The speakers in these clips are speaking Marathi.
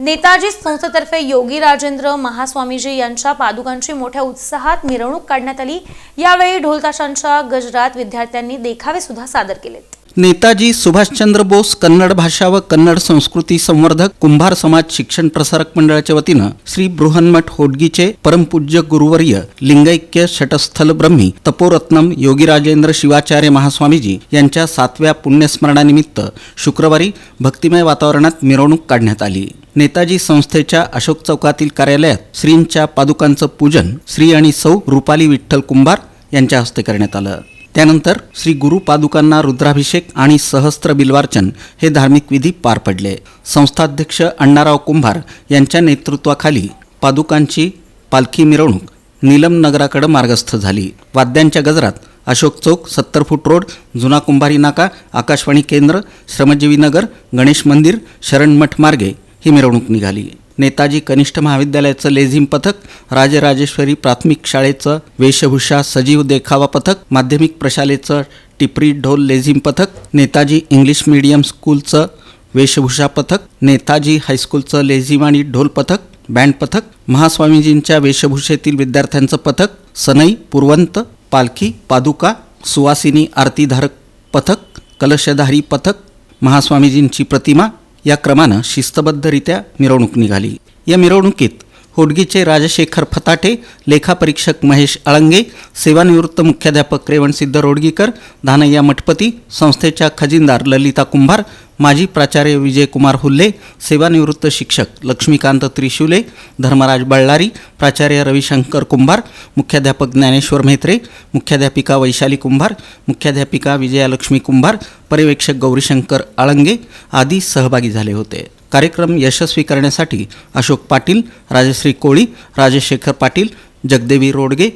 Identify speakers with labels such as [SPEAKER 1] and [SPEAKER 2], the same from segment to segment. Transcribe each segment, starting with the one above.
[SPEAKER 1] नेताजी संस्थेतर्फे योगी राजेंद्र महास्वामीजी यांच्या पादुकांची मोठ्या उत्साहात मिरवणूक काढण्यात आली। यावेळी ढोलताशांच्या गजरात विद्यार्थ्यांनी देखावे सुद्धा सादर केलेत।
[SPEAKER 2] नेताजी सुभाषचंद्र बोस कन्नड भाषा व कन्नड संस्कृती संवर्धक कुंभार समाज शिक्षण प्रसारक मंडळाच्या वतीनं श्री बृहन्मठ होडगीचे परमपूज्य गुरुवर्य लिंगैक्य शटस्थल ब्रह्मी तपोरत्नम योगी राजेंद्र शिवाचार्य महास्वामीजी यांच्या 7व्या पुण्यस्मरणानिमित्त शुक्रवारी भक्तिमय वातावरणात मिरवणूक काढण्यात आली। नेताजी संस्थेच्या अशोक चौकातील कार्यालयात श्रींच्या पादुकांचं पूजन श्री आणि सौ रुपाली विठ्ठल कुंभार यांच्या हस्ते करण्यात आलं। त्यानंतर श्री गुरु पादुकांना रुद्राभिषेक आणि सहस्त्र बिल्वार्चन हे धार्मिक विधी पार पडले। संस्थाध्यक्ष अण्णाराव कुंभार यांच्या नेतृत्वाखाली पादुकांची पालखी मिरवणूक नीलम नगराकडे मार्गस्थ झाली। वाद्यांच्या गजरात अशोक चौक, 70 फूट रोड, जुना कुंभारी नाका, आकाशवाणी केंद्र, श्रमजीवी नगर, गणेश मंदिर, शरणमठ मार्गे ही मिरवणूक निघाली। नेताजी कनिष्ठ महाविद्यालयाचं लेझिम पथक, राजराजेश्वरी प्राथमिक शाळेचं वेशभूषा सजीव देखावा पथक, माध्यमिक प्रशालेचं टिपरी ढोल लेझिम पथक, नेताजी इंग्लिश मीडियम स्कूलचं वेशभूषा पथक, नेताजी हायस्कूलचं लेझिम आणि ढोल पथक, बँड पथक, महास्वामीजींच्या वेशभूषेतील विद्यार्थ्यांचं पथक, सनई, पुरवंत, पालखी, पादुका, सुवासिनी आरतीधारक पथक, कलशधारी पथक, महास्वामीजींची प्रतिमा या क्रमानं शिस्तबद्धरित्या मिरवणूक निघाली। या मिरवणुकीत होडगीचे राजशेखर फताटे, लेखापरीक्षक महेश अळंगे, सेवानिवृत्त मुख्याध्यापक रेवणसिद्ध रोडगीकर, धानय्या मठपती, संस्थेच्या खजिनदार ललिता कुंभार, माजी प्राचार्य विजयकुमार हुल्ले, सेवानिवृत्त शिक्षक लक्ष्मीकांत त्रिशूले, धर्मराज बळ्ळारी, प्राचार्य रविशंकर कुंभार, मुख्याध्यापक ज्ञानेश्वर म्हेत्रे, मुख्याध्यापिका वैशाली कुंभार, मुख्याध्यापिका विजयालक्ष्मी कुंभार, पर्यवेक्षक गौरीशंकर आळंगे आदी सहभागी झाले होते। कार्यक्रम यशस्वी करण्यासाठी अशोक पाटील, राजश्री कोळी, राजशेखर पाटील, जगदेवी रोडगे,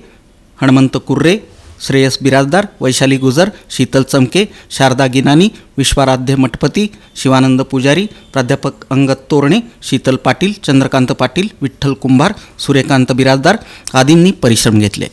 [SPEAKER 2] हनुमंत कुर्रे, श्रेयस बिराजदार, वैशाली गुजर, शीतल चमके, शारदा गिनानी, विश्वाराध्य मठपती, शिवानंद पुजारी, प्राध्यापक अंगद तोरणे, शीतल पाटील, चंद्रकांत पाटील, विठ्ठल कुंभार, सूर्यकांत बिराजदार आदींनी परिश्रम घेतले।